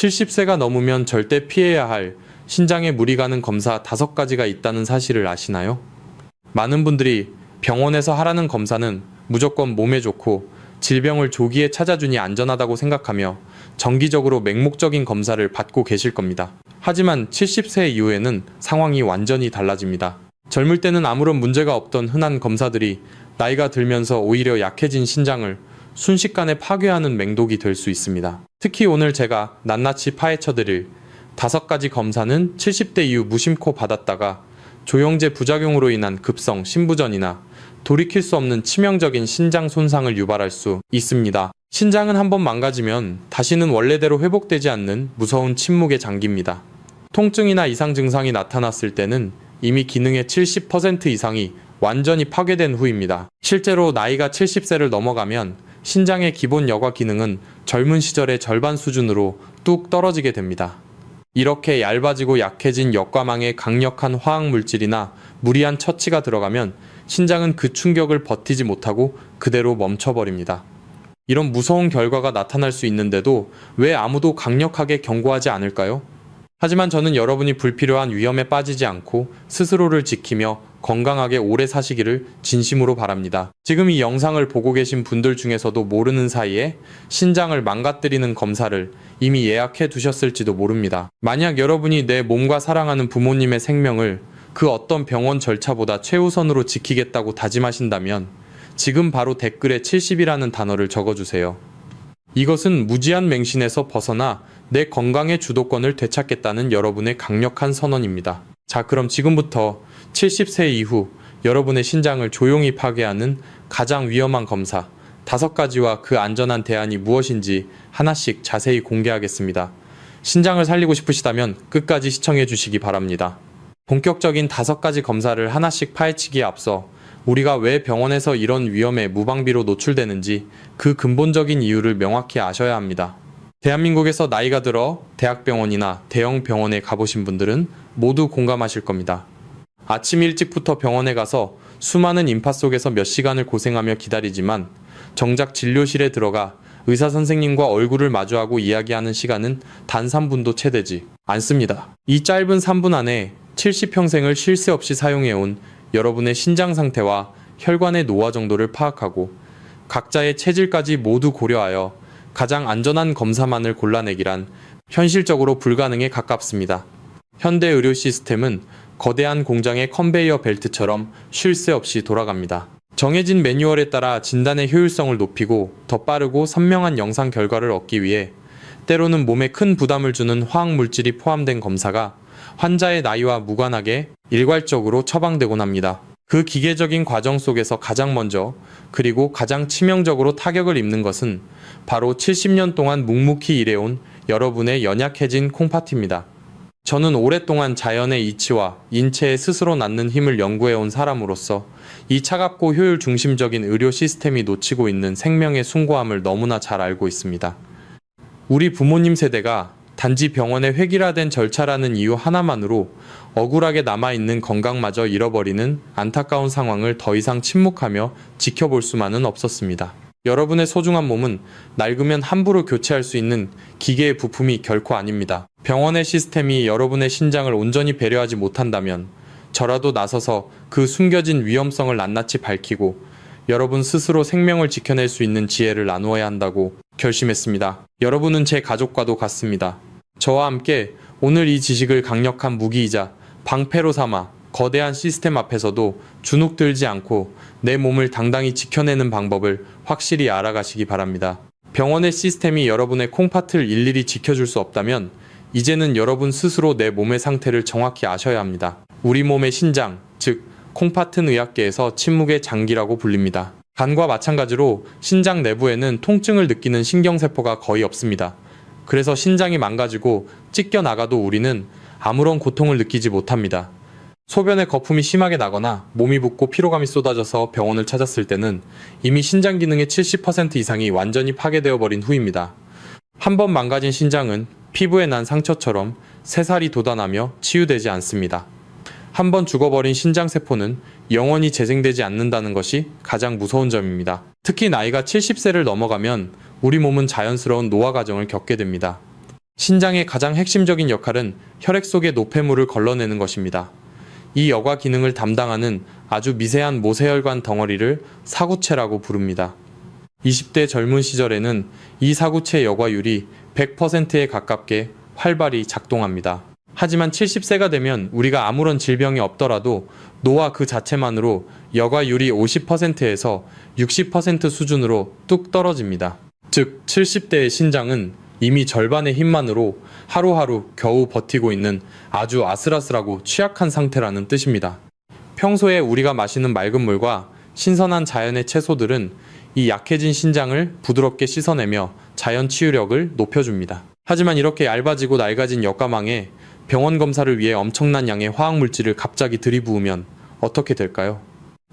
70세가 넘으면 절대 피해야 할 신장에 무리 가는 검사 5가지가 있다는 사실을 아시나요? 많은 분들이 병원에서 하라는 검사는 무조건 몸에 좋고 질병을 조기에 찾아주니 안전하다고 생각하며 정기적으로 맹목적인 검사를 받고 계실 겁니다. 하지만 70세 이후에는 상황이 완전히 달라집니다. 젊을 때는 아무런 문제가 없던 흔한 검사들이 나이가 들면서 오히려 약해진 신장을 순식간에 파괴하는 맹독이 될 수 있습니다. 특히 오늘 제가 낱낱이 파헤쳐드릴 5가지 검사는 70대 이후 무심코 받았다가 조영제 부작용으로 인한 급성 신부전이나 돌이킬 수 없는 치명적인 신장 손상을 유발할 수 있습니다. 신장은 한번 망가지면 다시는 원래대로 회복되지 않는 무서운 침묵의 장기입니다. 통증이나 이상 증상이 나타났을 때는 이미 기능의 70% 이상이 완전히 파괴된 후입니다. 실제로 나이가 70세를 넘어가면 신장의 기본 여과 기능은 젊은 시절의 절반 수준으로 뚝 떨어지게 됩니다. 이렇게 얇아지고 약해진 역과망에 강력한 화학물질이나 무리한 처치가 들어가면 신장은 그 충격을 버티지 못하고 그대로 멈춰버립니다. 이런 무서운 결과가 나타날 수 있는데도 왜 아무도 강력하게 경고하지 않을까요? 하지만 저는 여러분이 불필요한 위험에 빠지지 않고 스스로를 지키며 건강하게 오래 사시기를 진심으로 바랍니다. 지금 이 영상을 보고 계신 분들 중에서도 모르는 사이에 신장을 망가뜨리는 검사를 이미 예약해 두셨을지도 모릅니다. 만약 여러분이 내 몸과 사랑하는 부모님의 생명을 그 어떤 병원 절차보다 최우선으로 지키겠다고 다짐하신다면 지금 바로 댓글에 70이라는 단어를 적어주세요. 이것은 무지한 맹신에서 벗어나 내 건강의 주도권을 되찾겠다는 여러분의 강력한 선언입니다. 자, 그럼 지금부터 70세 이후 여러분의 신장을 조용히 파괴하는 가장 위험한 검사 5가지와 그 안전한 대안이 무엇인지 하나씩 자세히 공개하겠습니다. 신장을 살리고 싶으시다면 끝까지 시청해 주시기 바랍니다. 본격적인 5가지 검사를 하나씩 파헤치기에 앞서 우리가 왜 병원에서 이런 위험에 무방비로 노출되는지 그 근본적인 이유를 명확히 아셔야 합니다. 대한민국에서 나이가 들어 대학병원이나 대형 병원에 가보신 분들은 모두 공감하실 겁니다. 아침 일찍부터 병원에 가서 수많은 인파 속에서 몇 시간을 고생하며 기다리지만 정작 진료실에 들어가 의사 선생님과 얼굴을 마주하고 이야기하는 시간은 단 3분도 채 되지 않습니다. 이 짧은 3분 안에 70평생을 쉴 새 없이 사용해온 여러분의 신장 상태와 혈관의 노화 정도를 파악하고 각자의 체질까지 모두 고려하여 가장 안전한 검사만을 골라내기란 현실적으로 불가능에 가깝습니다. 현대 의료 시스템은 거대한 공장의 컨베이어 벨트처럼 쉴 새 없이 돌아갑니다. 정해진 매뉴얼에 따라 진단의 효율성을 높이고 더 빠르고 선명한 영상 결과를 얻기 위해 때로는 몸에 큰 부담을 주는 화학물질이 포함된 검사가 환자의 나이와 무관하게 일괄적으로 처방되곤 합니다. 그 기계적인 과정 속에서 가장 먼저 그리고 가장 치명적으로 타격을 입는 것은 바로 70년 동안 묵묵히 일해온 여러분의 연약해진 콩팥입니다. 저는 오랫동안 자연의 이치와 인체에 스스로 낳는 힘을 연구해온 사람으로서 이 차갑고 효율 중심적인 의료 시스템이 놓치고 있는 생명의 숭고함을 너무나 잘 알고 있습니다. 우리 부모님 세대가 단지 병원의 획일화된 절차라는 이유 하나만으로 억울하게 남아있는 건강마저 잃어버리는 안타까운 상황을 더 이상 침묵하며 지켜볼 수만은 없었습니다. 여러분의 소중한 몸은 낡으면 함부로 교체할 수 있는 기계의 부품이 결코 아닙니다. 병원의 시스템이 여러분의 신장을 온전히 배려하지 못한다면 저라도 나서서 그 숨겨진 위험성을 낱낱이 밝히고 여러분 스스로 생명을 지켜낼 수 있는 지혜를 나누어야 한다고 결심했습니다. 여러분은 제 가족과도 같습니다. 저와 함께 오늘 이 지식을 강력한 무기이자 방패로 삼아 거대한 시스템 앞에서도 주눅 들지 않고 내 몸을 당당히 지켜내는 방법을 확실히 알아가시기 바랍니다. 병원의 시스템이 여러분의 콩팥을 일일이 지켜줄 수 없다면 이제는 여러분 스스로 내 몸의 상태를 정확히 아셔야 합니다. 우리 몸의 신장, 즉 콩팥은 의학계에서 침묵의 장기라고 불립니다. 간과 마찬가지로 신장 내부에는 통증을 느끼는 신경세포가 거의 없습니다. 그래서 신장이 망가지고 찢겨 나가도 우리는 아무런 고통을 느끼지 못합니다. 소변에 거품이 심하게 나거나 몸이 붓고 피로감이 쏟아져서 병원을 찾았을 때는 이미 신장 기능의 70% 이상이 완전히 파괴되어 버린 후입니다. 한 번 망가진 신장은 피부에 난 상처처럼 새살이 돋아나며 치유되지 않습니다. 한 번 죽어버린 신장세포는 영원히 재생되지 않는다는 것이 가장 무서운 점입니다. 특히 나이가 70세를 넘어가면 우리 몸은 자연스러운 노화 과정을 겪게 됩니다. 신장의 가장 핵심적인 역할은 혈액 속의 노폐물을 걸러내는 것입니다. 이 여과 기능을 담당하는 아주 미세한 모세혈관 덩어리를 사구체라고 부릅니다. 20대 젊은 시절에는 이 사구체 여과율이 100%에 가깝게 활발히 작동합니다. 하지만 70세가 되면 우리가 아무런 질병이 없더라도 노화 그 자체만으로 여과율이 50%에서 60% 수준으로 뚝 떨어집니다. 즉 70대의 신장은 이미 절반의 힘만으로 하루하루 겨우 버티고 있는 아주 아슬아슬하고 취약한 상태라는 뜻입니다. 평소에 우리가 마시는 맑은 물과 신선한 자연의 채소들은 이 약해진 신장을 부드럽게 씻어내며 자연 치유력을 높여줍니다. 하지만 이렇게 얇아지고 낡아진 역가망에 병원 검사를 위해 엄청난 양의 화학물질을 갑자기 들이부으면 어떻게 될까요?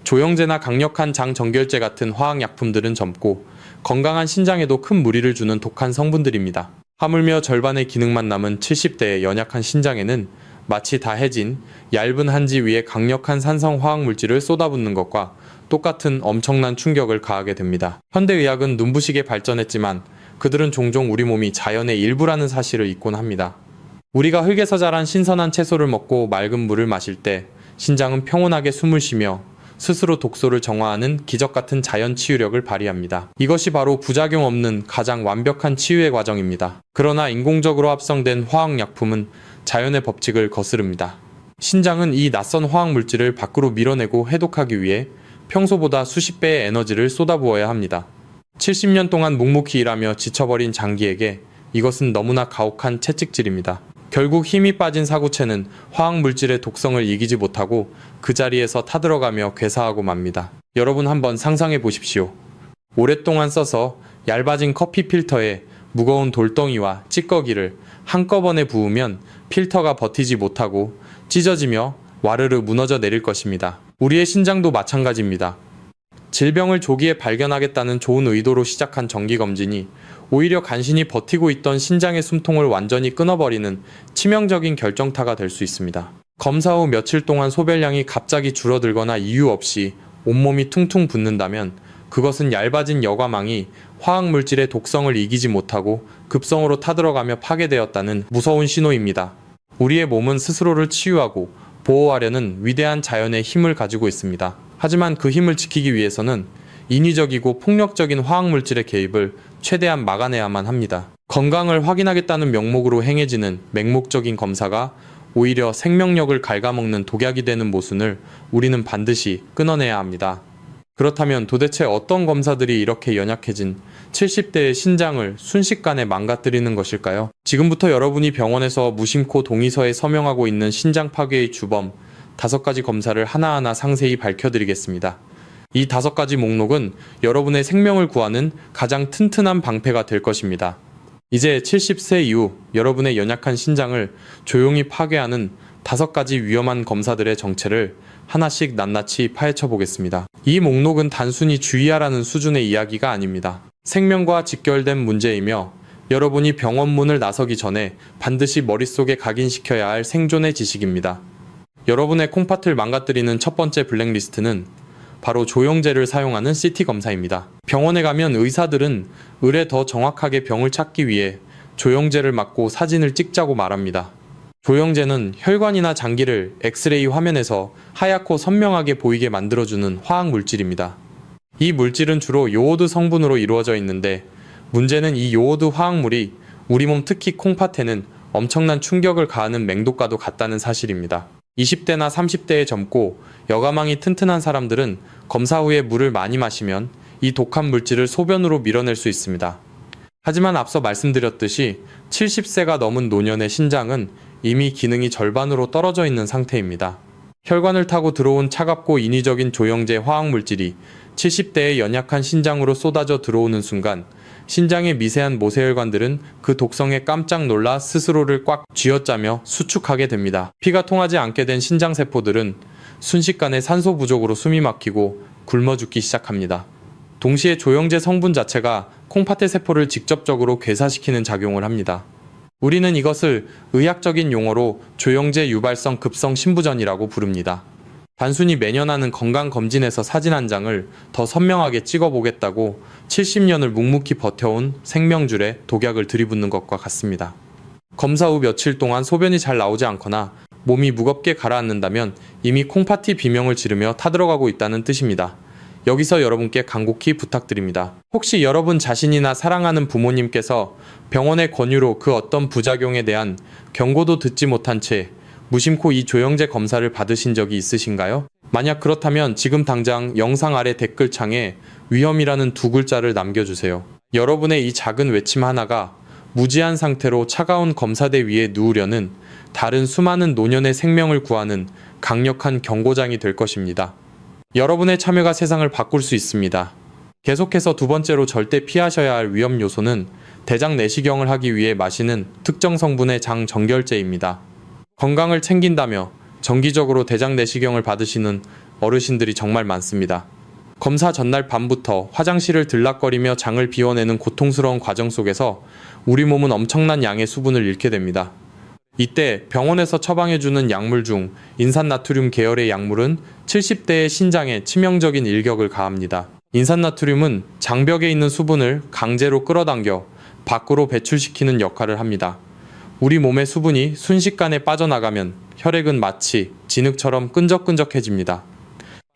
조영제나 강력한 장정결제 같은 화학약품들은 젊고 건강한 신장에도 큰 무리를 주는 독한 성분들입니다. 하물며 절반의 기능만 남은 70대의 연약한 신장에는 마치 다 해진 얇은 한지 위에 강력한 산성 화학물질을 쏟아붓는 것과 똑같은 엄청난 충격을 가하게 됩니다. 현대의학은 눈부시게 발전했지만 그들은 종종 우리 몸이 자연의 일부라는 사실을 잊곤 합니다. 우리가 흙에서 자란 신선한 채소를 먹고 맑은 물을 마실 때 신장은 평온하게 숨을 쉬며 스스로 독소를 정화하는 기적같은 자연 치유력을 발휘합니다. 이것이 바로 부작용 없는 가장 완벽한 치유의 과정입니다. 그러나 인공적으로 합성된 화학약품은 자연의 법칙을 거스릅니다. 신장은 이 낯선 화학물질을 밖으로 밀어내고 해독하기 위해 평소보다 수십 배의 에너지를 쏟아부어야 합니다. 70년 동안 묵묵히 일하며 지쳐버린 장기에게 이것은 너무나 가혹한 채찍질입니다. 결국 힘이 빠진 사구체는 화학물질의 독성을 이기지 못하고 그 자리에서 타들어가며 괴사하고 맙니다. 여러분 한번 상상해 보십시오. 오랫동안 써서 얇아진 커피 필터에 무거운 돌덩이와 찌꺼기를 한꺼번에 부으면 필터가 버티지 못하고 찢어지며 와르르 무너져 내릴 것입니다. 우리의 신장도 마찬가지입니다. 질병을 조기에 발견하겠다는 좋은 의도로 시작한 정기검진이 오히려 간신히 버티고 있던 신장의 숨통을 완전히 끊어버리는 치명적인 결정타가 될 수 있습니다. 검사 후 며칠 동안 소변량이 갑자기 줄어들거나 이유 없이 온몸이 퉁퉁 붓는다면 그것은 얇아진 여과망이 화학물질의 독성을 이기지 못하고 급성으로 타들어가며 파괴되었다는 무서운 신호입니다. 우리의 몸은 스스로를 치유하고 보호하려는 위대한 자연의 힘을 가지고 있습니다. 하지만 그 힘을 지키기 위해서는 인위적이고 폭력적인 화학물질의 개입을 최대한 막아내야만 합니다. 건강을 확인하겠다는 명목으로 행해지는 맹목적인 검사가 오히려 생명력을 갉아먹는 독약이 되는 모순을 우리는 반드시 끊어내야 합니다. 그렇다면 도대체 어떤 검사들이 이렇게 연약해진 70대의 신장을 순식간에 망가뜨리는 것일까요? 지금부터 여러분이 병원에서 무심코 동의서에 서명하고 있는 신장 파괴의 주범 5가지 검사를 하나하나 상세히 밝혀드리겠습니다. 이 5가지 목록은 여러분의 생명을 구하는 가장 튼튼한 방패가 될 것입니다. 이제 70세 이후 여러분의 연약한 신장을 조용히 파괴하는 5가지 위험한 검사들의 정체를 하나씩 낱낱이 파헤쳐 보겠습니다. 이 목록은 단순히 주의하라는 수준의 이야기가 아닙니다. 생명과 직결된 문제이며 여러분이 병원 문을 나서기 전에 반드시 머릿속에 각인시켜야 할 생존의 지식입니다. 여러분의 콩팥을 망가뜨리는 첫 번째 블랙리스트는 바로 조영제를 사용하는 CT 검사입니다. 병원에 가면 의사들은 을에 더 정확하게 병을 찾기 위해 조영제를 맞고 사진을 찍자고 말합니다. 조영제는 혈관이나 장기를 엑스레이 화면에서 하얗고 선명하게 보이게 만들어주는 화학물질입니다. 이 물질은 주로 요오드 성분으로 이루어져 있는데 문제는 이 요오드 화학물이 우리 몸 특히 콩팥에는 엄청난 충격을 가하는 맹독과도 같다는 사실입니다. 20대나 30대에 젊고 여가망이 튼튼한 사람들은 검사 후에 물을 많이 마시면 이 독한 물질을 소변으로 밀어낼 수 있습니다. 하지만 앞서 말씀드렸듯이 70세가 넘은 노년의 신장은 이미 기능이 절반으로 떨어져 있는 상태입니다. 혈관을 타고 들어온 차갑고 인위적인 조영제 화학물질이 70대의 연약한 신장으로 쏟아져 들어오는 순간 신장의 미세한 모세혈관들은 그 독성에 깜짝 놀라 스스로를 꽉 쥐어짜며 수축하게 됩니다. 피가 통하지 않게 된 신장세포들은 순식간에 산소 부족으로 숨이 막히고 굶어 죽기 시작합니다. 동시에 조영제 성분 자체가 콩팥의 세포를 직접적으로 괴사시키는 작용을 합니다. 우리는 이것을 의학적인 용어로 조영제 유발성 급성 신부전이라고 부릅니다. 단순히 매년 하는 건강검진에서 사진 한 장을 더 선명하게 찍어보겠다고 70년을 묵묵히 버텨온 생명줄에 독약을 들이붓는 것과 같습니다. 검사 후 며칠 동안 소변이 잘 나오지 않거나 몸이 무겁게 가라앉는다면 이미 콩팥이 비명을 지르며 타들어가고 있다는 뜻입니다. 여기서 여러분께 간곡히 부탁드립니다. 혹시 여러분 자신이나 사랑하는 부모님께서 병원의 권유로 그 어떤 부작용에 대한 경고도 듣지 못한 채 무심코 이 조영제 검사를 받으신 적이 있으신가요? 만약 그렇다면 지금 당장 영상 아래 댓글창에 위험이라는 두 글자를 남겨주세요. 여러분의 이 작은 외침 하나가 무지한 상태로 차가운 검사대 위에 누우려는 다른 수많은 노년의 생명을 구하는 강력한 경고장이 될 것입니다. 여러분의 참여가 세상을 바꿀 수 있습니다. 계속해서 두 번째로 절대 피하셔야 할 위험 요소는 대장 내시경을 하기 위해 마시는 특정 성분의 장 정결제입니다. 건강을 챙긴다며 정기적으로 대장 내시경을 받으시는 어르신들이 정말 많습니다. 검사 전날 밤부터 화장실을 들락거리며 장을 비워내는 고통스러운 과정 속에서 우리 몸은 엄청난 양의 수분을 잃게 됩니다. 이때 병원에서 처방해주는 약물 중 인산나트륨 계열의 약물은 70대의 신장에 치명적인 일격을 가합니다. 인산나트륨은 장벽에 있는 수분을 강제로 끌어당겨 밖으로 배출시키는 역할을 합니다. 우리 몸의 수분이 순식간에 빠져나가면 혈액은 마치 진흙처럼 끈적끈적해집니다.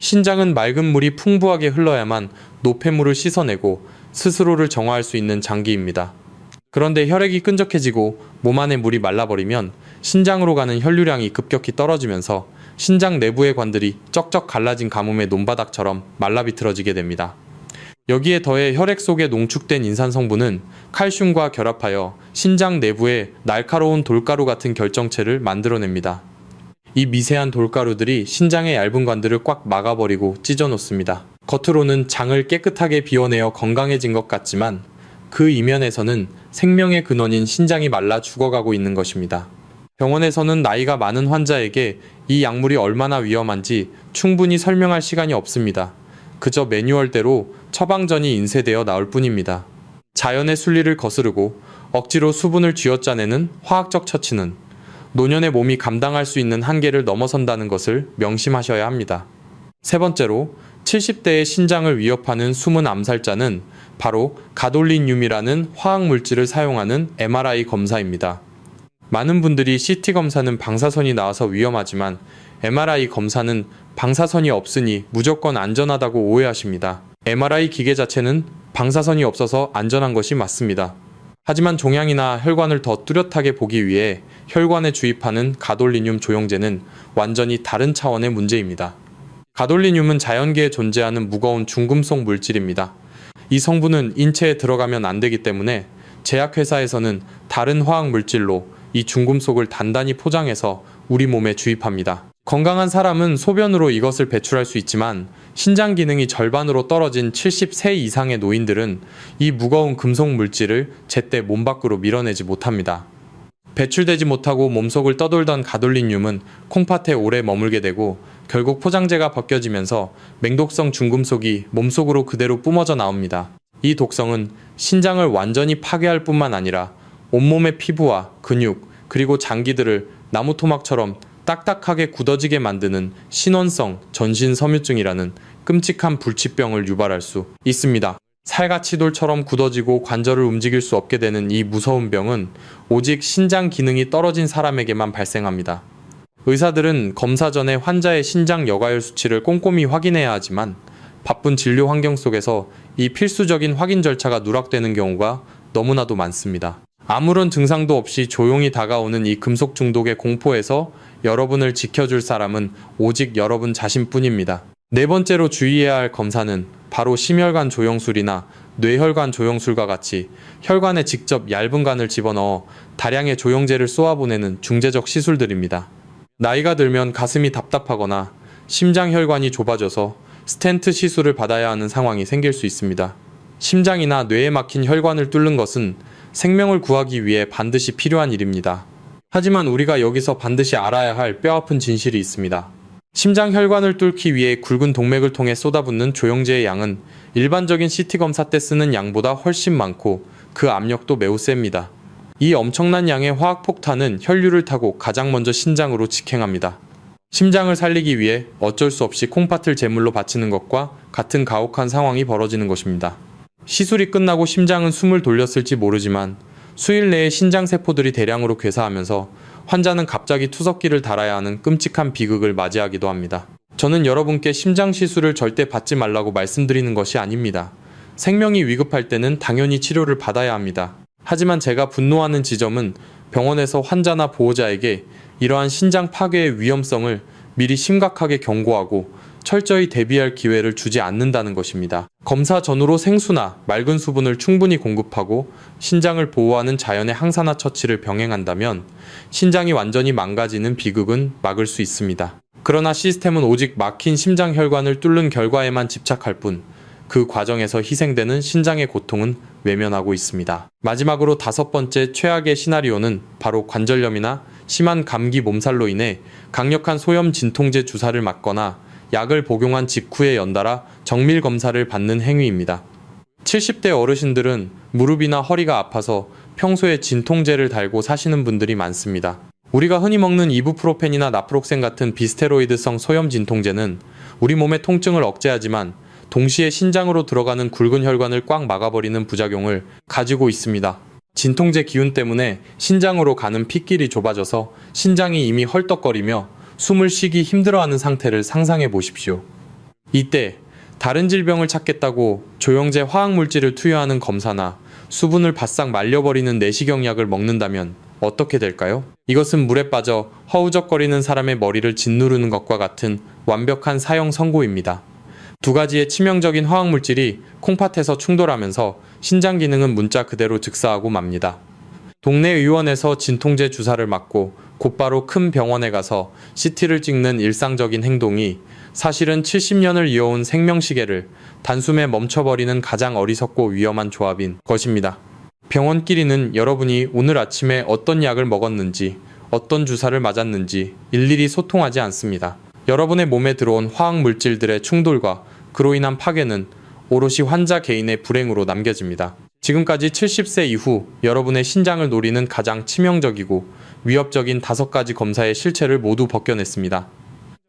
신장은 맑은 물이 풍부하게 흘러야만 노폐물을 씻어내고 스스로를 정화할 수 있는 장기입니다. 그런데 혈액이 끈적해지고 몸 안의 물이 말라버리면 신장으로 가는 혈류량이 급격히 떨어지면서 신장 내부의 관들이 쩍쩍 갈라진 가뭄의 논바닥처럼 말라비틀어지게 됩니다. 여기에 더해 혈액 속에 농축된 인산 성분은 칼슘과 결합하여 신장 내부에 날카로운 돌가루 같은 결정체를 만들어냅니다. 이 미세한 돌가루들이 신장의 얇은 관들을 꽉 막아버리고 찢어놓습니다. 겉으로는 장을 깨끗하게 비워내어 건강해진 것 같지만 그 이면에서는 생명의 근원인 신장이 말라 죽어가고 있는 것입니다. 병원에서는 나이가 많은 환자에게 이 약물이 얼마나 위험한지 충분히 설명할 시간이 없습니다. 그저 매뉴얼대로 처방전이 인쇄되어 나올 뿐입니다. 자연의 순리를 거스르고 억지로 수분을 쥐어짜내는 화학적 처치는 노년의 몸이 감당할 수 있는 한계를 넘어선다는 것을 명심하셔야 합니다. 세 번째로 70대의 신장을 위협하는 숨은 암살자는 바로 가돌리늄이라는 화학물질을 사용하는 MRI 검사입니다. 많은 분들이 CT 검사는 방사선이 나와서 위험하지만 MRI 검사는 방사선이 없으니 무조건 안전하다고 오해하십니다. MRI 기계 자체는 방사선이 없어서 안전한 것이 맞습니다. 하지만 종양이나 혈관을 더 뚜렷하게 보기 위해 혈관에 주입하는 가돌리늄 조영제는 완전히 다른 차원의 문제입니다. 가돌리늄은 자연계에 존재하는 무거운 중금속 물질입니다. 이 성분은 인체에 들어가면 안 되기 때문에 제약회사에서는 다른 화학 물질로 이 중금속을 단단히 포장해서 우리 몸에 주입합니다. 건강한 사람은 소변으로 이것을 배출할 수 있지만 신장 기능이 절반으로 떨어진 70세 이상의 노인들은 이 무거운 금속 물질을 제때 몸 밖으로 밀어내지 못합니다. 배출되지 못하고 몸속을 떠돌던 가돌리늄은 콩팥에 오래 머물게 되고 결국 포장재가 벗겨지면서 맹독성 중금속이 몸속으로 그대로 뿜어져 나옵니다. 이 독성은 신장을 완전히 파괴할 뿐만 아니라 온몸의 피부와 근육 그리고 장기들을 나무토막처럼 딱딱하게 굳어지게 만드는 신원성 전신섬유증이라는 끔찍한 불치병을 유발할 수 있습니다. 살갗치돌처럼 굳어지고 관절을 움직일 수 없게 되는 이 무서운 병은 오직 신장 기능이 떨어진 사람에게만 발생합니다. 의사들은 검사 전에 환자의 신장 여과율 수치를 꼼꼼히 확인해야 하지만 바쁜 진료 환경 속에서 이 필수적인 확인 절차가 누락되는 경우가 너무나도 많습니다. 아무런 증상도 없이 조용히 다가오는 이 금속 중독의 공포에서 여러분을 지켜줄 사람은 오직 여러분 자신뿐입니다. 네 번째로 주의해야 할 검사는 바로 심혈관 조영술이나 뇌혈관 조영술과 같이 혈관에 직접 얇은 관을 집어넣어 다량의 조영제를 쏘아보내는 중재적 시술들입니다. 나이가 들면 가슴이 답답하거나 심장혈관이 좁아져서 스텐트 시술을 받아야 하는 상황이 생길 수 있습니다. 심장이나 뇌에 막힌 혈관을 뚫는 것은 생명을 구하기 위해 반드시 필요한 일입니다. 하지만 우리가 여기서 반드시 알아야 할 뼈아픈 진실이 있습니다. 심장 혈관을 뚫기 위해 굵은 동맥을 통해 쏟아붓는 조영제의 양은 일반적인 CT 검사 때 쓰는 양보다 훨씬 많고 그 압력도 매우 셉니다. 이 엄청난 양의 화학폭탄은 혈류를 타고 가장 먼저 신장으로 직행합니다. 심장을 살리기 위해 어쩔 수 없이 콩팥을 제물로 바치는 것과 같은 가혹한 상황이 벌어지는 것입니다. 시술이 끝나고 심장은 숨을 돌렸을지 모르지만 수일 내에 신장세포들이 대량으로 괴사하면서 환자는 갑자기 투석기를 달아야 하는 끔찍한 비극을 맞이하기도 합니다. 저는 여러분께 심장시술을 절대 받지 말라고 말씀드리는 것이 아닙니다. 생명이 위급할 때는 당연히 치료를 받아야 합니다. 하지만 제가 분노하는 지점은 병원에서 환자나 보호자에게 이러한 신장 파괴의 위험성을 미리 심각하게 경고하고 철저히 대비할 기회를 주지 않는다는 것입니다. 검사 전후로 생수나 맑은 수분을 충분히 공급하고 신장을 보호하는 자연의 항산화 처치를 병행한다면 신장이 완전히 망가지는 비극은 막을 수 있습니다. 그러나 시스템은 오직 막힌 심장혈관을 뚫는 결과에만 집착할 뿐 그 과정에서 희생되는 신장의 고통은 외면하고 있습니다. 마지막으로 5번째 최악의 시나리오는 바로 관절염이나 심한 감기 몸살로 인해 강력한 소염 진통제 주사를 맞거나 약을 복용한 직후에 연달아 정밀 검사를 받는 행위입니다. 70대 어르신들은 무릎이나 허리가 아파서 평소에 진통제를 달고 사시는 분들이 많습니다. 우리가 흔히 먹는 이부프로펜이나 나프록센 같은 비스테로이드성 소염 진통제는 우리 몸의 통증을 억제하지만 동시에 신장으로 들어가는 굵은 혈관을 꽉 막아버리는 부작용을 가지고 있습니다. 진통제 기운 때문에 신장으로 가는 핏길이 좁아져서 신장이 이미 헐떡거리며 숨을 쉬기 힘들어하는 상태를 상상해 보십시오. 이때 다른 질병을 찾겠다고 조영제 화학물질을 투여하는 검사나 수분을 바싹 말려버리는 내시경약을 먹는다면 어떻게 될까요? 이것은 물에 빠져 허우적거리는 사람의 머리를 짓누르는 것과 같은 완벽한 사형 선고입니다. 두 가지의 치명적인 화학물질이 콩팥에서 충돌하면서 신장 기능은 문자 그대로 즉사하고 맙니다. 동네 의원에서 진통제 주사를 맞고 곧바로 큰 병원에 가서 CT를 찍는 일상적인 행동이 사실은 70년을 이어온 생명시계를 단숨에 멈춰버리는 가장 어리석고 위험한 조합인 것입니다. 병원끼리는 여러분이 오늘 아침에 어떤 약을 먹었는지, 어떤 주사를 맞았는지 일일이 소통하지 않습니다. 여러분의 몸에 들어온 화학물질들의 충돌과 그로 인한 파괴는 오롯이 환자 개인의 불행으로 남겨집니다. 지금까지 70세 이후 여러분의 신장을 노리는 가장 치명적이고 위협적인 5가지 검사의 실체를 모두 벗겨냈습니다.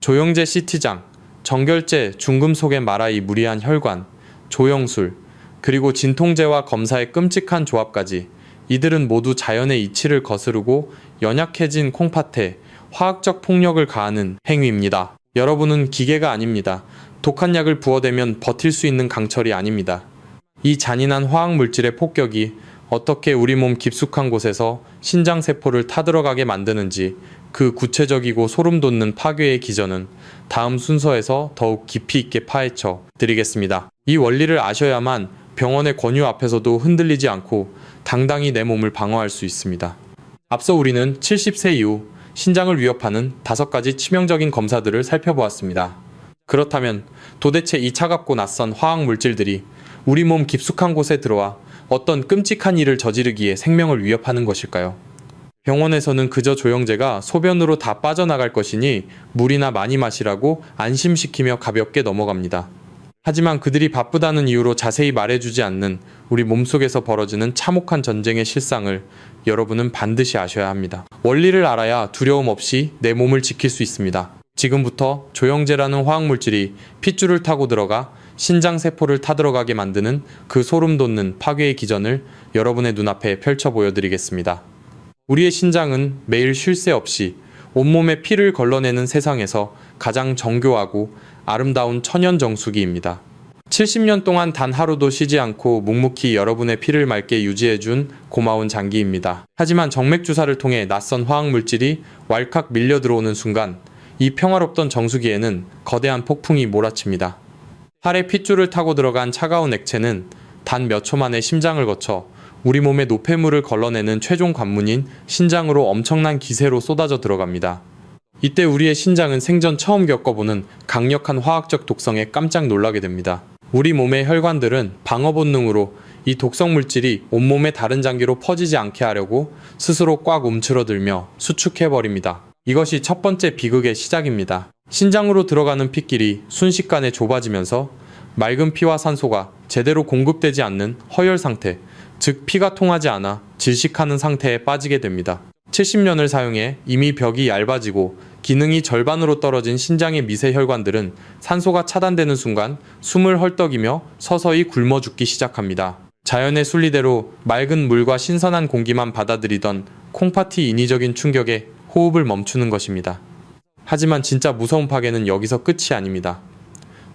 조영제 CT장, 정결제, 중금속의 마라이 무리한 혈관, 조영술, 그리고 진통제와 검사의 끔찍한 조합까지 이들은 모두 자연의 이치를 거스르고 연약해진 콩팥에 화학적 폭력을 가하는 행위입니다. 여러분은 기계가 아닙니다. 독한 약을 부어대면 버틸 수 있는 강철이 아닙니다. 이 잔인한 화학물질의 폭격이 어떻게 우리 몸 깊숙한 곳에서 신장세포를 타들어가게 만드는지 그 구체적이고 소름돋는 파괴의 기전은 다음 순서에서 더욱 깊이 있게 파헤쳐 드리겠습니다. 이 원리를 아셔야만 병원의 권유 앞에서도 흔들리지 않고 당당히 내 몸을 방어할 수 있습니다. 앞서 우리는 70세 이후 신장을 위협하는 5가지 치명적인 검사들을 살펴보았습니다. 그렇다면 도대체 이 차갑고 낯선 화학물질들이 우리 몸 깊숙한 곳에 들어와 어떤 끔찍한 일을 저지르기에 생명을 위협하는 것일까요? 병원에서는 그저 조영제가 소변으로 다 빠져나갈 것이니 물이나 많이 마시라고 안심시키며 가볍게 넘어갑니다. 하지만 그들이 바쁘다는 이유로 자세히 말해주지 않는 우리 몸속에서 벌어지는 참혹한 전쟁의 실상을 여러분은 반드시 아셔야 합니다. 원리를 알아야 두려움 없이 내 몸을 지킬 수 있습니다. 지금부터 조영제라는 화학물질이 핏줄을 타고 들어가 신장세포를 타들어가게 만드는 그 소름돋는 파괴의 기전을 여러분의 눈앞에 펼쳐 보여드리겠습니다. 우리의 신장은 매일 쉴 새 없이 온몸에 피를 걸러내는 세상에서 가장 정교하고 아름다운 천연정수기입니다. 70년 동안 단 하루도 쉬지 않고 묵묵히 여러분의 피를 맑게 유지해준 고마운 장기입니다. 하지만 정맥주사를 통해 낯선 화학물질이 왈칵 밀려 들어오는 순간 이 평화롭던 정수기에는 거대한 폭풍이 몰아칩니다. 팔에 핏줄을 타고 들어간 차가운 액체는 단 몇 초 만에 심장을 거쳐 우리 몸의 노폐물을 걸러내는 최종 관문인 신장으로 엄청난 기세로 쏟아져 들어갑니다. 이때 우리의 신장은 생전 처음 겪어보는 강력한 화학적 독성에 깜짝 놀라게 됩니다. 우리 몸의 혈관들은 방어 본능으로 이 독성 물질이 온몸의 다른 장기로 퍼지지 않게 하려고 스스로 꽉 움츠러들며 수축해버립니다. 이것이 첫 번째 비극의 시작입니다. 신장으로 들어가는 핏길이 순식간에 좁아지면서 맑은 피와 산소가 제대로 공급되지 않는 허혈 상태, 즉 피가 통하지 않아 질식하는 상태에 빠지게 됩니다. 70년을 사용해 이미 벽이 얇아지고 기능이 절반으로 떨어진 신장의 미세 혈관들은 산소가 차단되는 순간 숨을 헐떡이며 서서히 굶어 죽기 시작합니다. 자연의 순리대로 맑은 물과 신선한 공기만 받아들이던 콩팥이 인위적인 충격에 호흡을 멈추는 것입니다. 하지만 진짜 무서운 파괴는 여기서 끝이 아닙니다.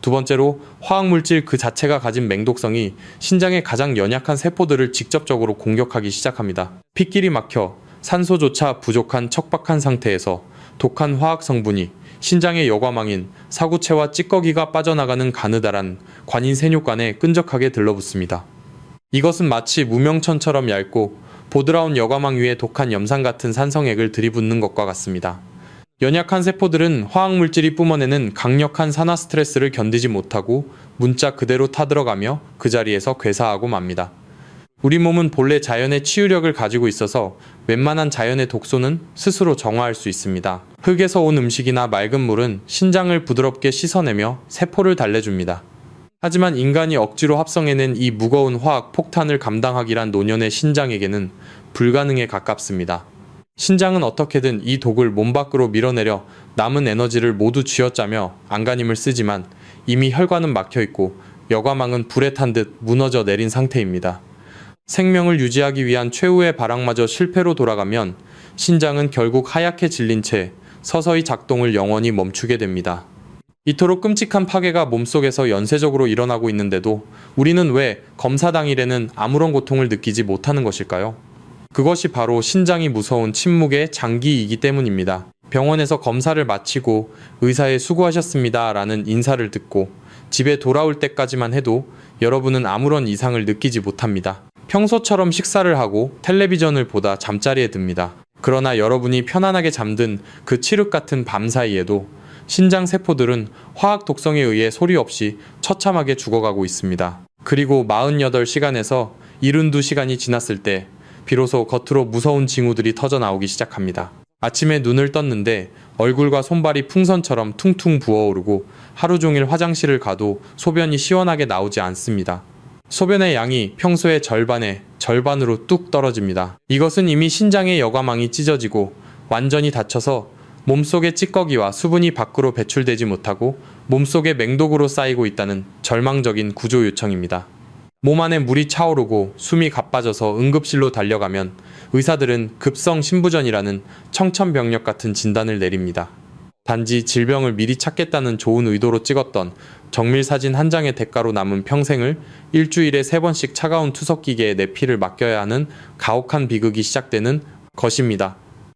두 번째로, 화학물질 그 자체가 가진 맹독성이 신장의 가장 연약한 세포들을 직접적으로 공격하기 시작합니다. 핏길이 막혀 산소조차 부족한 척박한 상태에서 독한 화학 성분이 신장의 여과망인 사구체와 찌꺼기가 빠져나가는 가느다란 관인 세뇨관에 끈적하게 들러붙습니다. 이것은 마치 무명천처럼 얇고 보드라운 여과망 위에 독한 염산 같은 산성액을 들이붓는 것과 같습니다. 연약한 세포들은 화학물질이 뿜어내는 강력한 산화 스트레스를 견디지 못하고 문자 그대로 타들어가며 그 자리에서 괴사하고 맙니다. 우리 몸은 본래 자연의 치유력을 가지고 있어서 웬만한 자연의 독소는 스스로 정화할 수 있습니다. 흙에서 온 음식이나 맑은 물은 신장을 부드럽게 씻어내며 세포를 달래줍니다. 하지만 인간이 억지로 합성해낸 이 무거운 화학 폭탄을 감당하기란 노년의 신장에게는 불가능에 가깝습니다. 신장은 어떻게든 이 독을 몸 밖으로 밀어내려 남은 에너지를 모두 쥐어짜며 안간힘을 쓰지만 이미 혈관은 막혀있고 여과망은 불에 탄 듯 무너져 내린 상태입니다. 생명을 유지하기 위한 최후의 발악마저 실패로 돌아가면 신장은 결국 하얗게 질린 채 서서히 작동을 영원히 멈추게 됩니다. 이토록 끔찍한 파괴가 몸속에서 연쇄적으로 일어나고 있는데도 우리는 왜 검사 당일에는 아무런 고통을 느끼지 못하는 것일까요? 그것이 바로 신장이 무서운 침묵의 장기이기 때문입니다. 병원에서 검사를 마치고 의사의 수고하셨습니다 라는 인사를 듣고 집에 돌아올 때까지만 해도 여러분은 아무런 이상을 느끼지 못합니다. 평소처럼 식사를 하고 텔레비전을 보다 잠자리에 듭니다. 그러나 여러분이 편안하게 잠든 그 칠흑 같은 밤 사이에도 신장 세포들은 화학 독성에 의해 소리 없이 처참하게 죽어가고 있습니다. 그리고 48시간에서 72시간이 지났을 때 비로소 겉으로 무서운 징후들이 터져 나오기 시작합니다. 아침에 눈을 떴는데 얼굴과 손발이 풍선처럼 퉁퉁 부어오르고 하루 종일 화장실을 가도 소변이 시원하게 나오지 않습니다. 소변의 양이 평소의 절반으로 뚝 떨어집니다. 이것은 이미 신장의 여과망이 찢어지고 완전히 닫혀서 몸속의 찌꺼기와 수분이 밖으로 배출되지 못하고 몸속에 맹독으로 쌓이고 있다는 절망적인 구조 요청입니다. 몸 안에 물이 차오르고 숨이 가빠져서 응급실로 달려가면 의사들은 급성 신부전이라는 청천벽력 같은 진단을 내립니다. 단지 질병을 미리 찾겠다는 좋은 의도로 찍었던 정밀사진 한 장의 대가로 남은 평생을 일주일에 3번씩 차가운 투석기계에 내 피를 맡겨야 하는 가혹한 비극이 시작되는 것입니다.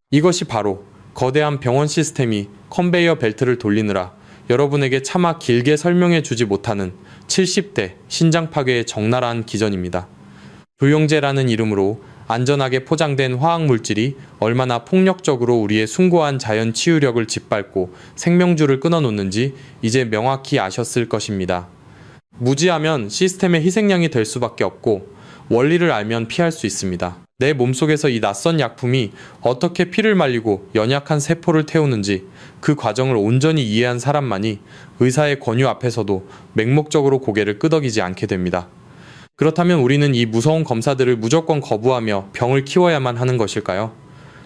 이것이 바로 거대한 병원 시스템이 컨베이어 벨트를 돌리느라 여러분에게 차마 길게 설명해 주지 못하는 70대 신장 파괴의 적나라한 기전입니다. 조영제라는 이름으로 안전하게 포장된 화학물질이 얼마나 폭력적으로 우리의 숭고한 자연 치유력을 짓밟고 생명줄을 끊어놓는지 이제 명확히 아셨을 것입니다. 무지하면 시스템의 희생양이 될 수밖에 없고 원리를 알면 피할 수 있습니다. 내 몸속에서 이 낯선 약품이 어떻게 피를 말리고 연약한 세포를 태우는지 그 과정을 온전히 이해한 사람만이 의사의 권유 앞에서도 맹목적으로 고개를 끄덕이지 않게 됩니다. 그렇다면 우리는 이 무서운 검사들을 무조건 거부하며 병을 키워야만 하는 것일까요?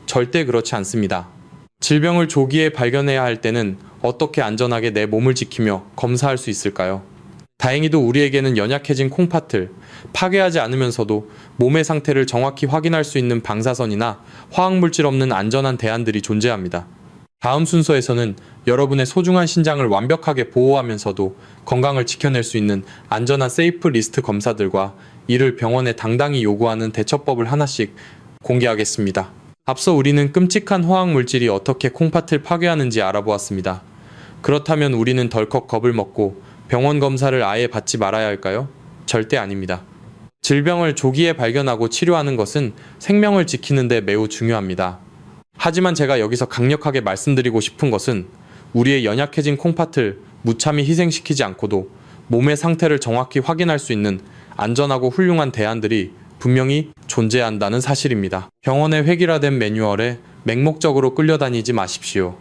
절대 그렇지 않습니다. 질병을 조기에 발견해야 할 때는 어떻게 안전하게 내 몸을 지키며 검사할 수 있을까요? 다행히도 우리에게는 연약해진 콩팥을 파괴하지 않으면서도 몸의 상태를 정확히 확인할 수 있는 방사선이나 화학물질 없는 안전한 대안들이 존재합니다. 다음 순서에서는 여러분의 소중한 신장을 완벽하게 보호하면서도 건강을 지켜낼 수 있는 안전한 세이프 리스트 검사들과 이를 병원에 당당히 요구하는 대처법을 하나씩 공개하겠습니다. 앞서 우리는 끔찍한 화학물질이 어떻게 콩팥을 파괴하는지 알아보았습니다. 그렇다면 우리는 덜컥 겁을 먹고 병원 검사를 아예 받지 말아야 할까요? 절대 아닙니다. 질병을 조기에 발견하고 치료하는 것은 생명을 지키는 데 매우 중요합니다. 하지만 제가 여기서 강력하게 말씀드리고 싶은 것은 우리의 연약해진 콩팥을 무참히 희생시키지 않고도 몸의 상태를 정확히 확인할 수 있는 안전하고 훌륭한 대안들이 분명히 존재한다는 사실입니다. 병원의 획일화된 매뉴얼에 맹목적으로 끌려다니지 마십시오.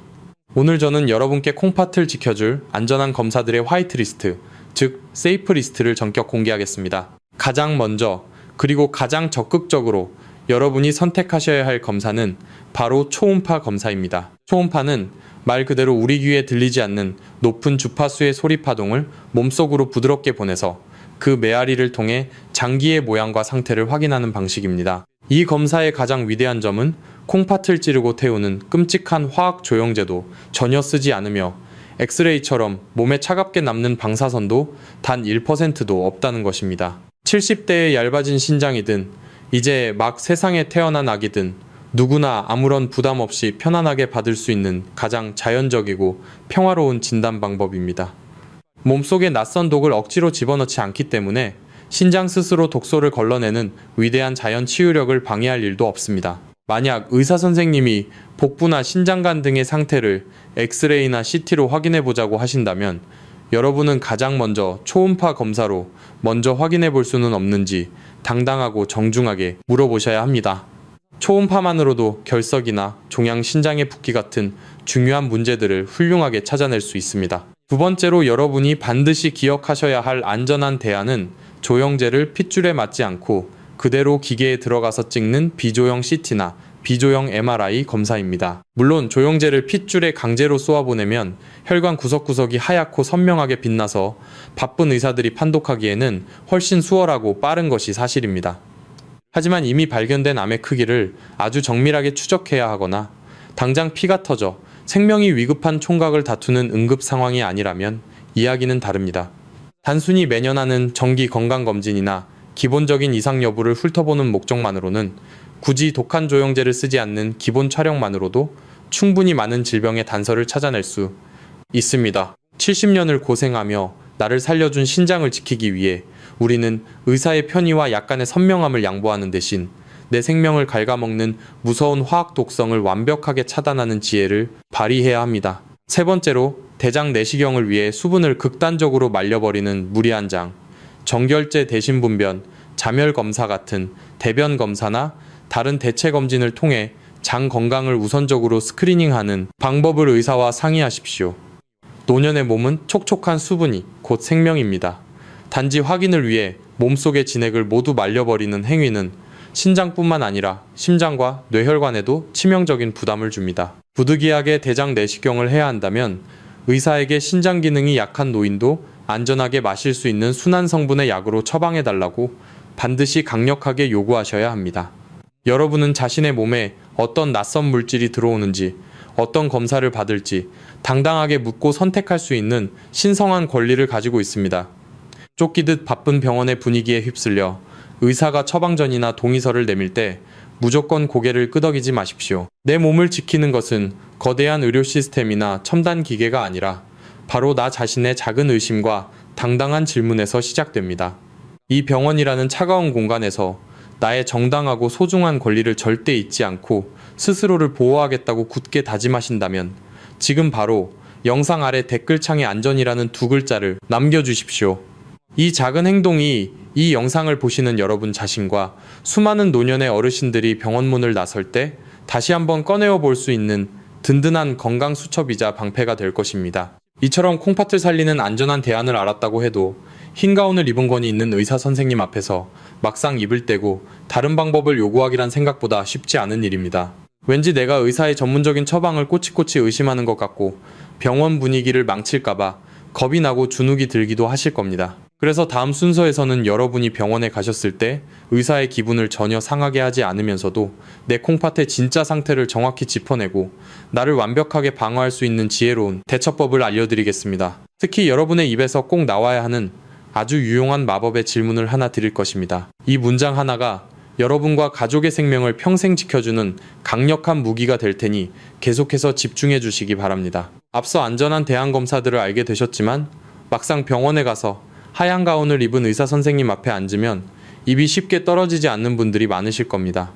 오늘 저는 여러분께 콩팥을 지켜줄 안전한 검사들의 화이트리스트, 즉 세이프 리스트를 전격 공개하겠습니다. 가장 먼저 그리고 가장 적극적으로 여러분이 선택하셔야 할 검사는 바로 초음파 검사입니다. 초음파는 말 그대로 우리 귀에 들리지 않는 높은 주파수의 소리 파동을 몸속으로 부드럽게 보내서 그 메아리를 통해 장기의 모양과 상태를 확인하는 방식입니다. 이 검사의 가장 위대한 점은 콩팥을 찌르고 태우는 끔찍한 화학 조영제도 전혀 쓰지 않으며 엑스레이처럼 몸에 차갑게 남는 방사선도 단 1%도 없다는 것입니다. 70대의 얇아진 신장이든 이제 막 세상에 태어난 아기든 누구나 아무런 부담 없이 편안하게 받을 수 있는 가장 자연적이고 평화로운 진단 방법입니다. 몸속에 낯선 독을 억지로 집어넣지 않기 때문에 신장 스스로 독소를 걸러내는 위대한 자연 치유력을 방해할 일도 없습니다. 만약 의사 선생님이 복부나 신장관 등의 상태를 엑스레이나 CT로 확인해 보자고 하신다면 여러분은 가장 먼저 초음파 검사로 먼저 확인해 볼 수는 없는지 당당하고 정중하게 물어보셔야 합니다. 초음파만으로도 결석이나 종양 신장의 붓기 같은 중요한 문제들을 훌륭하게 찾아낼 수 있습니다. 두 번째로 여러분이 반드시 기억하셔야 할 안전한 대안은 조영제를 핏줄에 맞지 않고 그대로 기계에 들어가서 찍는 비조형 CT나 비조형 MRI 검사입니다. 물론 조영제를 핏줄에 강제로 쏘아보내면 혈관 구석구석이 하얗고 선명하게 빛나서 바쁜 의사들이 판독하기에는 훨씬 수월하고 빠른 것이 사실입니다. 하지만 이미 발견된 암의 크기를 아주 정밀하게 추적해야 하거나 당장 피가 터져 생명이 위급한 총각을 다투는 응급 상황이 아니라면 이야기는 다릅니다. 단순히 매년 하는 정기 건강검진이나 기본적인 이상 여부를 훑어보는 목적만으로는 굳이 독한 조영제를 쓰지 않는 기본 촬영만으로도 충분히 많은 질병의 단서를 찾아낼 수 있습니다. 70년을 고생하며 나를 살려준 신장을 지키기 위해 우리는 의사의 편의와 약간의 선명함을 양보하는 대신 내 생명을 갉아먹는 무서운 화학 독성을 완벽하게 차단하는 지혜를 발휘해야 합니다. 세 번째로 대장 내시경을 위해 수분을 극단적으로 말려버리는 무리한 장, 정결제 대신 분변, 자멸 검사 같은 대변 검사나 다른 대체 검진을 통해 장 건강을 우선적으로 스크리닝하는 방법을 의사와 상의하십시오. 노년의 몸은 촉촉한 수분이 곧 생명입니다. 단지 확인을 위해 몸속의 진액을 모두 말려버리는 행위는 신장뿐만 아니라 심장과 뇌혈관에도 치명적인 부담을 줍니다. 부득이하게 대장 내시경을 해야 한다면 의사에게 신장 기능이 약한 노인도 안전하게 마실 수 있는 순한 성분의 약으로 처방해달라고 반드시 강력하게 요구하셔야 합니다. 여러분은 자신의 몸에 어떤 낯선 물질이 들어오는지, 어떤 검사를 받을지 당당하게 묻고 선택할 수 있는 신성한 권리를 가지고 있습니다. 쫓기듯 바쁜 병원의 분위기에 휩쓸려 의사가 처방전이나 동의서를 내밀 때 무조건 고개를 끄덕이지 마십시오. 내 몸을 지키는 것은 거대한 의료 시스템이나 첨단 기계가 아니라 바로 나 자신의 작은 의심과 당당한 질문에서 시작됩니다. 이 병원이라는 차가운 공간에서 나의 정당하고 소중한 권리를 절대 잊지 않고 스스로를 보호하겠다고 굳게 다짐하신다면 지금 바로 영상 아래 댓글창에 안전이라는 두 글자를 남겨주십시오. 이 작은 행동이 이 영상을 보시는 여러분 자신과 수많은 노년의 어르신들이 병원문을 나설 때 다시 한번 꺼내어 볼 수 있는 든든한 건강 수첩이자 방패가 될 것입니다. 이처럼 콩팥을 살리는 안전한 대안을 알았다고 해도 흰 가운을 입은 권위 있는 의사 선생님 앞에서 막상 입을 떼고 다른 방법을 요구하기란 생각보다 쉽지 않은 일입니다. 왠지 내가 의사의 전문적인 처방을 꼬치꼬치 의심하는 것 같고 병원 분위기를 망칠까봐 겁이 나고 주눅이 들기도 하실 겁니다. 그래서 다음 순서에서는 여러분이 병원에 가셨을 때 의사의 기분을 전혀 상하게 하지 않으면서도 내 콩팥의 진짜 상태를 정확히 짚어내고 나를 완벽하게 방어할 수 있는 지혜로운 대처법을 알려드리겠습니다. 특히 여러분의 입에서 꼭 나와야 하는 아주 유용한 마법의 질문을 하나 드릴 것입니다. 이 문장 하나가 여러분과 가족의 생명을 평생 지켜주는 강력한 무기가 될 테니 계속해서 집중해 주시기 바랍니다. 앞서 안전한 대안 검사들을 알게 되셨지만 막상 병원에 가서 하얀 가운을 입은 의사 선생님 앞에 앉으면 입이 쉽게 떨어지지 않는 분들이 많으실 겁니다.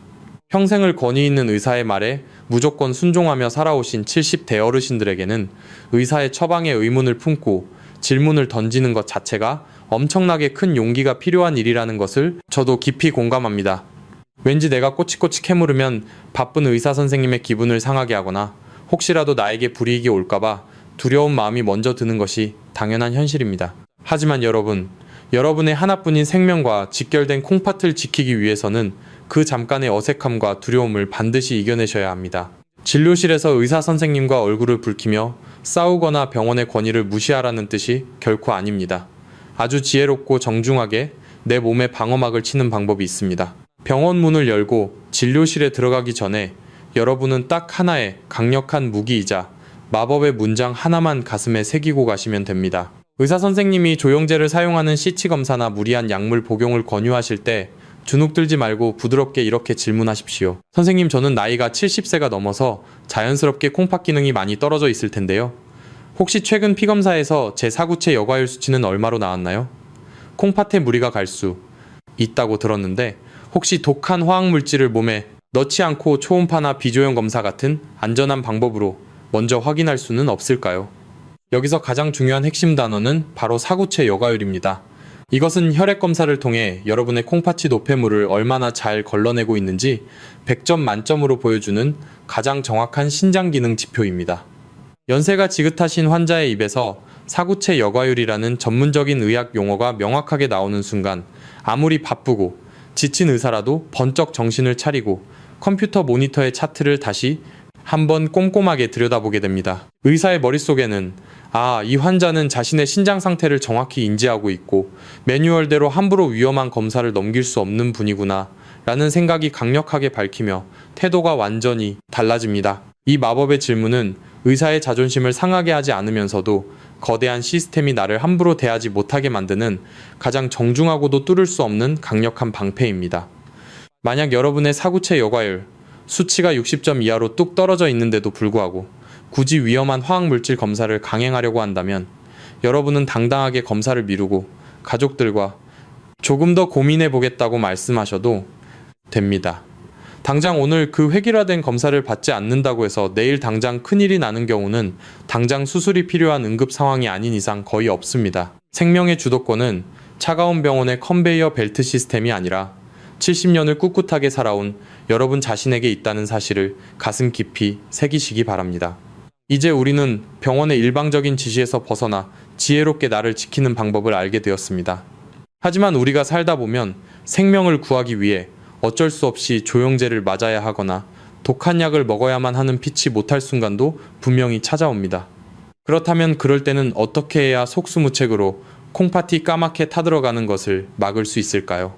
평생을 권위 있는 의사의 말에 무조건 순종하며 살아오신 70대 어르신들에게는 의사의 처방에 의문을 품고 질문을 던지는 것 자체가 엄청나게 큰 용기가 필요한 일이라는 것을 저도 깊이 공감합니다. 왠지 내가 꼬치꼬치 캐물으면 바쁜 의사 선생님의 기분을 상하게 하거나 혹시라도 나에게 불이익이 올까봐 두려운 마음이 먼저 드는 것이 당연한 현실입니다. 하지만 여러분의 하나뿐인 생명과 직결된 콩팥을 지키기 위해서는 그 잠깐의 어색함과 두려움을 반드시 이겨내셔야 합니다. 진료실에서 의사 선생님과 얼굴을 붉히며 싸우거나 병원의 권위를 무시하라는 뜻이 결코 아닙니다. 아주 지혜롭고 정중하게 내 몸에 방어막을 치는 방법이 있습니다. 병원 문을 열고 진료실에 들어가기 전에 여러분은 딱 하나의 강력한 무기이자 마법의 문장 하나만 가슴에 새기고 가시면 됩니다. 의사 선생님이 조영제를 사용하는 CT 검사나 무리한 약물 복용을 권유하실 때 주눅 들지 말고 부드럽게 이렇게 질문하십시오. 선생님, 저는 나이가 70세가 넘어서 자연스럽게 콩팥 기능이 많이 떨어져 있을 텐데요. 혹시 최근 피검사에서 제 사구체 여과율 수치는 얼마로 나왔나요? 콩팥에 무리가 갈 수 있다고 들었는데 혹시 독한 화학물질을 몸에 넣지 않고 초음파나 비조형 검사 같은 안전한 방법으로 먼저 확인할 수는 없을까요? 여기서 가장 중요한 핵심 단어는 바로 사구체 여과율입니다. 이것은 혈액 검사를 통해 여러분의 콩팥이 노폐물을 얼마나 잘 걸러내고 있는지 100점 만점으로 보여주는 가장 정확한 신장 기능 지표입니다. 연세가 지긋하신 환자의 입에서 사구체 여과율이라는 전문적인 의학 용어가 명확하게 나오는 순간 아무리 바쁘고 지친 의사라도 번쩍 정신을 차리고 컴퓨터 모니터의 차트를 다시 한번 꼼꼼하게 들여다보게 됩니다. 의사의 머릿속에는 이 환자는 자신의 신장 상태를 정확히 인지하고 있고 매뉴얼대로 함부로 위험한 검사를 넘길 수 없는 분이구나 라는 생각이 강력하게 밝히며 태도가 완전히 달라집니다. 이 마법의 질문은 의사의 자존심을 상하게 하지 않으면서도 거대한 시스템이 나를 함부로 대하지 못하게 만드는 가장 정중하고도 뚫을 수 없는 강력한 방패입니다. 만약 여러분의 사구체 여과율 수치가 60점 이하로 뚝 떨어져 있는데도 불구하고 굳이 위험한 화학물질 검사를 강행하려고 한다면 여러분은 당당하게 검사를 미루고 가족들과 조금 더 고민해 보겠다고 말씀하셔도 됩니다. 당장 오늘 그 획일화된 검사를 받지 않는다고 해서 내일 당장 큰일이 나는 경우는 당장 수술이 필요한 응급 상황이 아닌 이상 거의 없습니다. 생명의 주도권은 차가운 병원의 컨베이어 벨트 시스템이 아니라 70년을 꿋꿋하게 살아온 여러분 자신에게 있다는 사실을 가슴 깊이 새기시기 바랍니다. 이제 우리는 병원의 일방적인 지시에서 벗어나 지혜롭게 나를 지키는 방법을 알게 되었습니다. 하지만 우리가 살다 보면 생명을 구하기 위해 어쩔 수 없이 조영제를 맞아야 하거나 독한 약을 먹어야만 하는 피치 못할 순간도 분명히 찾아옵니다. 그렇다면 그럴 때는 어떻게 해야 속수무책으로 콩팥이 까맣게 타들어가는 것을 막을 수 있을까요?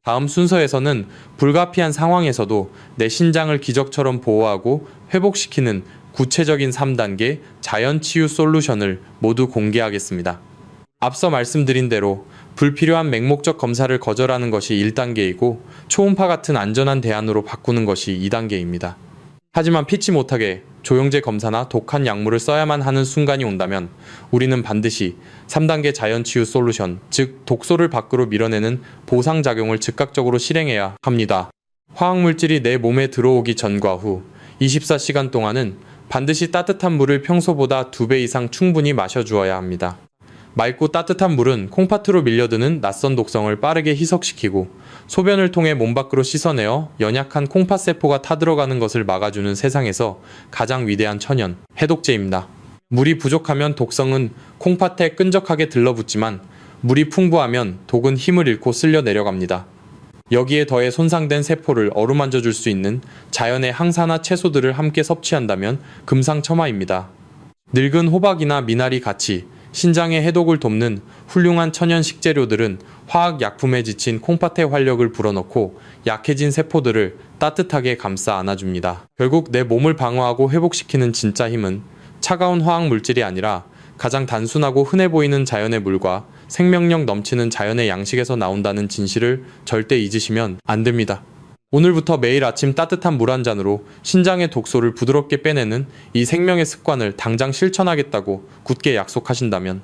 다음 순서에서는 불가피한 상황에서도 내 신장을 기적처럼 보호하고 회복시키는 구체적인 3단계 자연치유 솔루션을 모두 공개하겠습니다. 앞서 말씀드린 대로 불필요한 맹목적 검사를 거절하는 것이 1단계이고 초음파 같은 안전한 대안으로 바꾸는 것이 2단계입니다. 하지만 피치 못하게 조영제 검사나 독한 약물을 써야만 하는 순간이 온다면 우리는 반드시 3단계 자연치유 솔루션, 즉 독소를 밖으로 밀어내는 보상작용을 즉각적으로 실행해야 합니다. 화학물질이 내 몸에 들어오기 전과 후 24시간 동안은 반드시 따뜻한 물을 평소보다 2배 이상 충분히 마셔주어야 합니다. 맑고 따뜻한 물은 콩팥으로 밀려드는 낯선 독성을 빠르게 희석시키고 소변을 통해 몸 밖으로 씻어내어 연약한 콩팥세포가 타들어가는 것을 막아주는 세상에서 가장 위대한 천연 해독제입니다. 물이 부족하면 독성은 콩팥에 끈적하게 들러붙지만 물이 풍부하면 독은 힘을 잃고 쓸려 내려갑니다. 여기에 더해 손상된 세포를 어루만져 줄 수 있는 자연의 항산화 채소들을 함께 섭취한다면 금상첨화입니다. 늙은 호박이나 미나리 같이 신장의 해독을 돕는 훌륭한 천연 식재료들은 화학약품에 지친 콩팥의 활력을 불어넣고 약해진 세포들을 따뜻하게 감싸 안아줍니다. 결국 내 몸을 방어하고 회복시키는 진짜 힘은 차가운 화학물질이 아니라 가장 단순하고 흔해 보이는 자연의 물과 생명력 넘치는 자연의 양식에서 나온다는 진실을 절대 잊으시면 안 됩니다. 오늘부터 매일 아침 따뜻한 물 한 잔으로 신장의 독소를 부드럽게 빼내는 이 생명의 습관을 당장 실천하겠다고 굳게 약속하신다면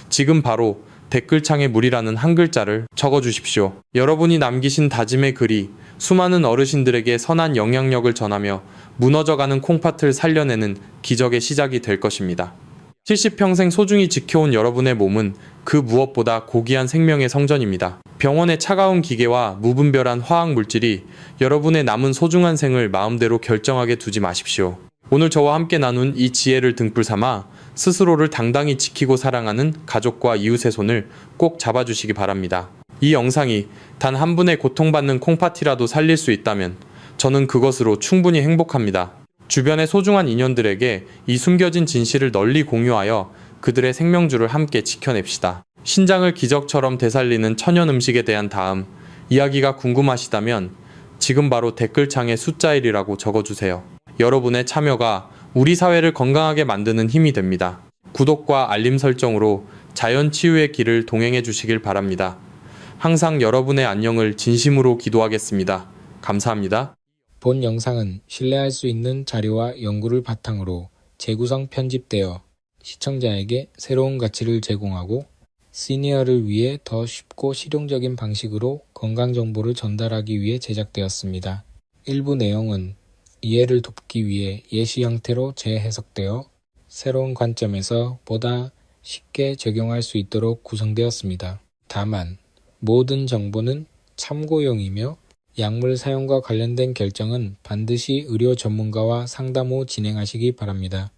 지금 바로 댓글창에 물이라는 한 글자를 적어주십시오. 여러분이 남기신 다짐의 글이 수많은 어르신들에게 선한 영향력을 전하며 무너져가는 콩팥을 살려내는 기적의 시작이 될 것입니다. 70평생 소중히 지켜온 여러분의 몸은 그 무엇보다 고귀한 생명의 성전입니다. 병원의 차가운 기계와 무분별한 화학 물질이 여러분의 남은 소중한 생을 마음대로 결정하게 두지 마십시오. 오늘 저와 함께 나눈 이 지혜를 등불 삼아 스스로를 당당히 지키고 사랑하는 가족과 이웃의 손을 꼭 잡아주시기 바랍니다. 이 영상이 단 한 분의 고통받는 콩팥이라도 살릴 수 있다면 저는 그것으로 충분히 행복합니다. 주변의 소중한 인연들에게 이 숨겨진 진실을 널리 공유하여 그들의 생명줄을 함께 지켜냅시다. 신장을 기적처럼 되살리는 천연 음식에 대한 다음 이야기가 궁금하시다면 지금 바로 댓글창에 숫자 1이라고 적어주세요. 여러분의 참여가 우리 사회를 건강하게 만드는 힘이 됩니다. 구독과 알림 설정으로 자연 치유의 길을 동행해 주시길 바랍니다. 항상 여러분의 안녕을 진심으로 기도하겠습니다. 감사합니다. 본 영상은 신뢰할 수 있는 자료와 연구를 바탕으로 재구성 편집되어 시청자에게 새로운 가치를 제공하고 시니어를 위해 더 쉽고 실용적인 방식으로 건강 정보를 전달하기 위해 제작되었습니다. 일부 내용은 이해를 돕기 위해 예시 형태로 재해석되어 새로운 관점에서 보다 쉽게 적용할 수 있도록 구성되었습니다. 다만 모든 정보는 참고용이며 약물 사용과 관련된 결정은 반드시 의료 전문가와 상담 후 진행하시기 바랍니다.